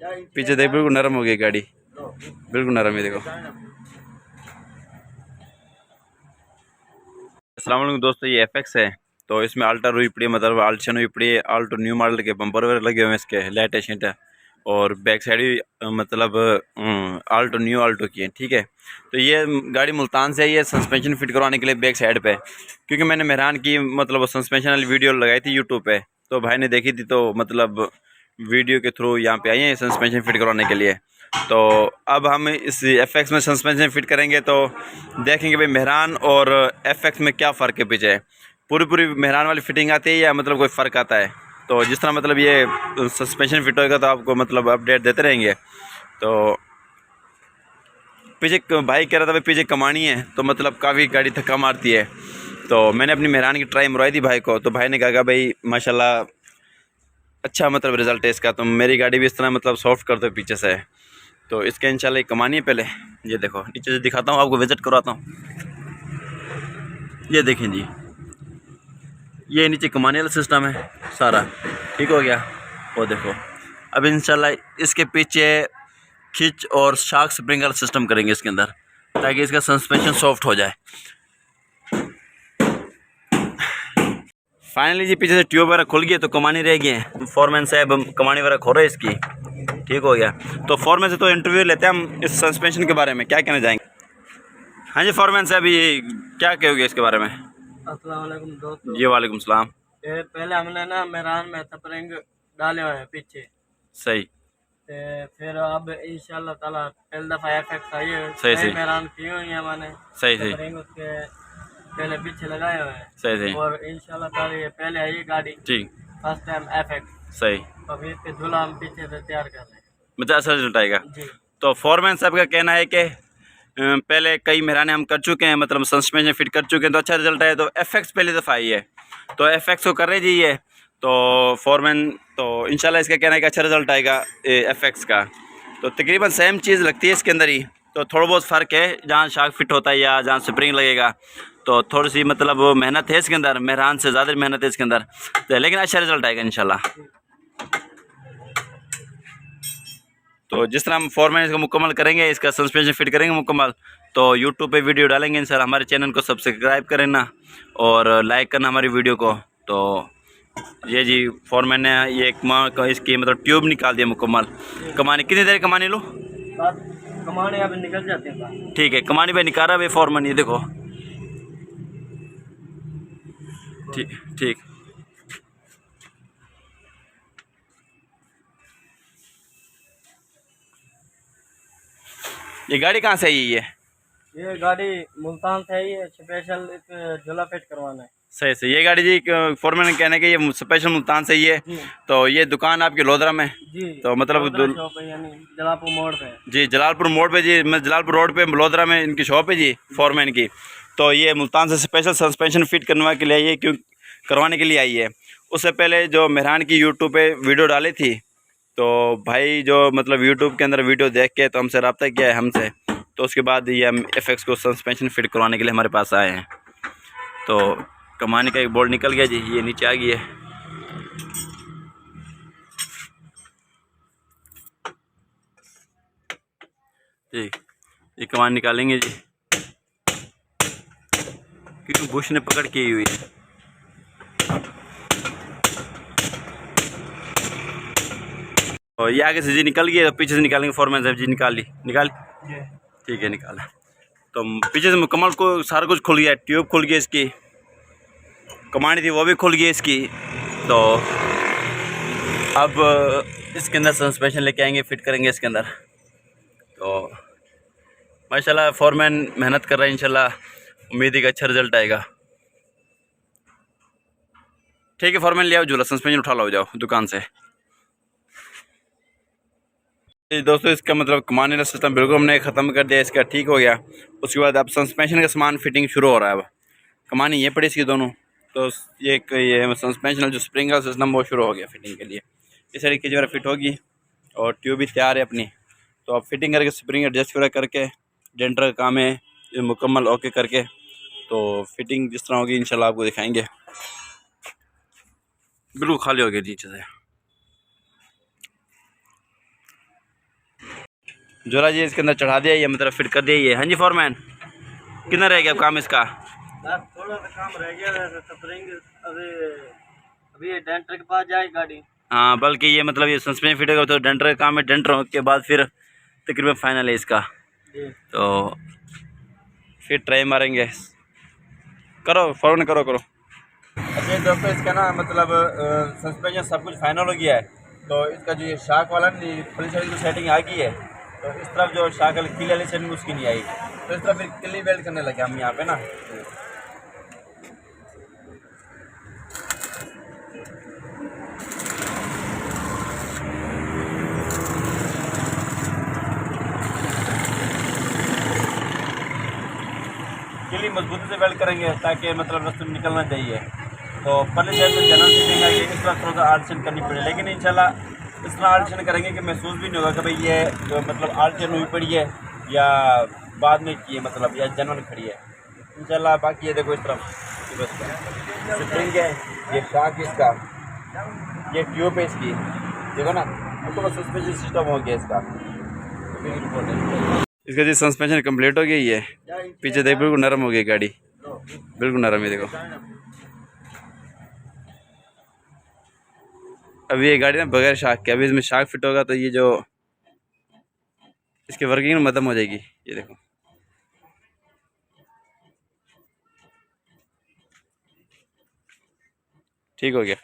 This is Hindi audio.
पीछे देख बिल्कुल नरम हो गई गाड़ी, बिल्कुल नरम है देखो। अस्सलाम वालेकुम दोस्तों, ये एफएक्स है। तो इसमें अल्टा हुई पड़ी है, मतलब आल्टो हुई पड़ी है। आल्टो न्यू मॉडल के बम्पर वगैरह लगे हुए हैं इसके, लाइट शीट है। और बैक साइड भी मतलब आल्टो न्यू आल्टो की है, ठीक है। तो ये गाड़ी मुल्तान से आई है सस्पेंशन फिट करवाने के लिए बैक साइड पे, क्योंकि मैंने मेहरान की मतलब सस्पेंशन वाली वीडियो लगाई थी यूट्यूब पे, तो भाई ने देखी थी, तो मतलब वीडियो के थ्रू यहाँ पे आई है सस्पेंशन फिट करवाने के लिए। तो अब हम इस एफएक्स में सस्पेंशन फिट करेंगे, तो देखेंगे भाई मेहरान और एफएक्स में क्या फ़र्क है पीछे। पूरी मेहरान वाली फिटिंग आती है या मतलब कोई फ़र्क आता है। तो जिस तरह मतलब ये सस्पेंशन फिट होएगा तो आपको मतलब अपडेट देते रहेंगे। तो पीछे भाई कह रहा था भाई पीछे कमानी है, तो मतलब काफ़ी गाड़ी धक्का मारती है। तो मैंने अपनी मेहरान की ट्राई मरवाई थी भाई को, तो भाई ने कहा भाई माशाल्लाह अच्छा मतलब रिज़ल्ट है इसका। तो मेरी गाड़ी भी इस तरह मतलब सॉफ्ट कर दो पीछे से। तो इसके इंशाल्लाह कमानी है। पहले ये देखो नीचे से दिखाता हूँ आपको, विजिट करवाता हूँ। ये देखें जी, ये नीचे कमाने वाला सिस्टम है सारा, ठीक हो गया। वो देखो अब इंशाल्लाह इसके पीछे खिंच और शार्क स्प्रिंग सिस्टम करेंगे इसके अंदर, ताकि इसका सस्पेंशन सॉफ्ट हो जाए। फाइनली जी पीछे से ट्यूब वगैरह खुल गई, तो कमानी रह गई है। फोरमैन साहब कमानी वगैरह खो रहे हैं इसकी, ठीक हो गया। तो फोरमैन से तो इंटरव्यू लेते हैं हम इस सस्पेंशन के बारे में, क्या कहना चाहेंगे। हाँ जी फोरमैन साहब, ये क्या कहोगे इसके बारे में। अस्सलाम वालेकुम दोस्तों। जी वालेकुम सलाम। पहले हमने ना मेहरान में स्प्रिंग डाले हुए हैं पीछे, सही। फिर अब इंशाल्लाह ताला पहली दफ़ा एफएक्स आई है, सही सही मेहरान की हुई है मैंने। सही सही स्प्रिंग उसके पहले पीछे लगाए हुए हैं। सही सही और इंशाल्लाह ताला ये पहले आई है गाड़ी, ठीक। First time FX. सही। अभी इसके झूला हम पीछे से तैयार कर रहे हैं मतलब अच्छा रिजल्ट आएगा। जी। तो फोरमैन साहब का कहना है कि पहले कई मेहराने हम कर चुके हैं, मतलब सस्पेंशन फिट कर चुके हैं, तो अच्छा रिजल्ट आया। तो एफएक्स पहली दफ़ा आई है, तो एफएक्स को कर रहे जी ये। तो फोरमैन तो इंशाल्लाह इसका कहना है कि अच्छा रिजल्ट आएगा एफएक्स का। तो तकरीबन सेम चीज़ लगती है इसके अंदर ही, तो थोड़ा बहुत फ़र्क है जहाँ शार्क फिट होता है या जहाँ स्प्रिंग लगेगा। तो थोड़ी सी मतलब मेहनत है इसके अंदर, मेहरान से ज़्यादा मेहनत है इसके अंदर, तो लेकिन अच्छा रिजल्ट आएगा इंशाल्लाह। तो जिस तरह हम फोरमैन इसको मुकम्मल करेंगे, इसका सस्पेंशन फिट करेंगे मुकम्मल, तो यूट्यूब पे वीडियो डालेंगे इंशाल्लाह। हमारे चैनल को सब्सक्राइब करना और लाइक करना हमारी वीडियो को। तो ये जी फोरमैन ने ये एक माह इसकी मतलब ट्यूब निकाल दिया मुकम्मल। कमानी कितनी देर कमानी लो, कमाने अब निकल जाते हैं। ठीक है, कमानी भाई निकाल रहा है फोरमैन, ये देखो। ठीक ठीक। ये गाड़ी कहाँ से आई है। ये गाड़ी मुल्तान से आई है, स्पेशल एक झूला फिट करवाना है। सही सही। ये गाड़ी जी फोरमैन कहने के ये स्पेशल मुल्तान से ही है। तो ये दुकान आपकी लोधरा में जी, तो मतलब शॉप है, यानी जलालपुर मोड़ पे जी, जलालपुर मोड़ पे जी, मैं जलालपुर रोड पे लोधरा में इनकी शॉप है जी फोरमैन की। तो ये मुल्तान से स्पेशल सस्पेंशन फिट करने के लिए आई है, क्यों करवाने के लिए आई है। उससे पहले जो मेहरान की यूट्यूब पे वीडियो डाली थी, तो भाई जो मतलब यूट्यूब के अंदर वीडियो देख के तो हमसे रब्ता किया है हमसे। तो उसके बाद ये हम एफएक्स को सस्पेंशन फिट करवाने के लिए हमारे पास आए हैं। तो कमाने का एक बोर्ड निकल गया जी, ये नीचे आ गई है। ठीक, ये कमान निकालेंगे जी, क्योंकि बुश ने पकड़ की हुई है। और ये आगे से जी निकल गई, तो पीछे से निकालेंगे। फोरमैन साहब जी निकाल ली, निकाल, ठीक है निकाला। तो पीछे से मुकम्मल को सारा कुछ खुल गया, ट्यूब खुल गई इसकी, कमानी थी वो भी खुल गई इसकी। तो अब इसके अंदर सस्पेंशन लेके आएंगे, फिट करेंगे इसके अंदर। तो माशाल्लाह फोरमैन मेहनत कर रहा है, इंशाल्लाह उम्मीद है कि अच्छा रिजल्ट आएगा। ठीक है फोरमैन ले आओ झूला, सस्पेंशन उठा लो, जाओ दुकान से। दोस्तों इसका मतलब कमाने का सिस्टम बिल्कुल हमने ख़त्म कर दिया, इसका ठीक हो गया। उसके बाद अब सस्पेंशन का सामान फिटिंग शुरू हो रहा है। अब कमानी ये पड़ी इसकी दोनों, तो ये सस्पेंशन जो स्प्रिंग का सिस्टम वो शुरू हो गया फिटिंग के लिए। इस तरीके जो फिट होगी और ट्यूब भी तैयार है अपनी। तो अब फिटिंग करके स्प्रिंग एडजस्ट वगैरह करके डेंटर का काम है ये मुकम्मल ओके करके, तो फिटिंग जिस तरह होगी इंशाल्लाह आपको दिखाएंगे। बिल्कुल खाली हो गया नीचे से। झोला जी इसके अंदर चढ़ा दिया ये, मतलब फिट कर दिया ये। हाँ जी फॉरमैन, कितना रह गया अब काम इसका? थोड़ा सा काम रह गया है, स्प्रिंग अभी अभी ये डेंटर के पास जाए गाड़ी। हाँ, बल्कि ये मतलब ये सस्पेंशन फिट होगा तो डेंटर का काम है, डेंटर के बाद फिर तकरीबन फाइनल है इसका। तो फिर ट्राई मारेंगे। करो फ़ौरन करो करो। अच्छा दोस्तों, इसका ना मतलब सस्पेंशन सब कुछ फाइनल हो गया है। तो इसका जो ये शाक वाला पुलिस वाली जो सेटिंग आ गई है, तो इस तरफ जो शाक वाली किले वाली सेटिंग उसकी नहीं आई, तो इस तरफ फिर किली वेल्ड करने लगे हम यहाँ पे ना। किली मजबूती से वेल्ड करेंगे ताकि मतलब रस्ते में निकलना चाहिए। तो पहले जैसे जनरल फिटिंग है इस तरह थोड़ा सा आल्ट्रेशन करनी पड़े, लेकिन इंशाल्लाह इस तरह आल्ट्रेशन करेंगे कि महसूस भी नहीं होगा कि भाई ये मतलब आल्ट्रेशन हुई पड़ी है या बाद में की है, मतलब या जनरल खड़ी है इंशाल्लाह। बाकी ये देखो इस तरफ स्प्रिंग है, ये शाक इसका, ये ट्यूब है इसकी, देखो ना तो सस्पेंशन सिस्टम हो गया इसका। इसका जी सस्पेंशन कंप्लीट हो गया ही है, पीछे देख बिल्कुल नरम हो गई गाड़ी, बिल्कुल नरम है देखो। अभी ये गाड़ी ना बगैर शाक के, अभी इसमें शाक फिट होगा तो ये जो इसकी वर्किंग खत्म हो जाएगी। ये देखो ठीक हो गया।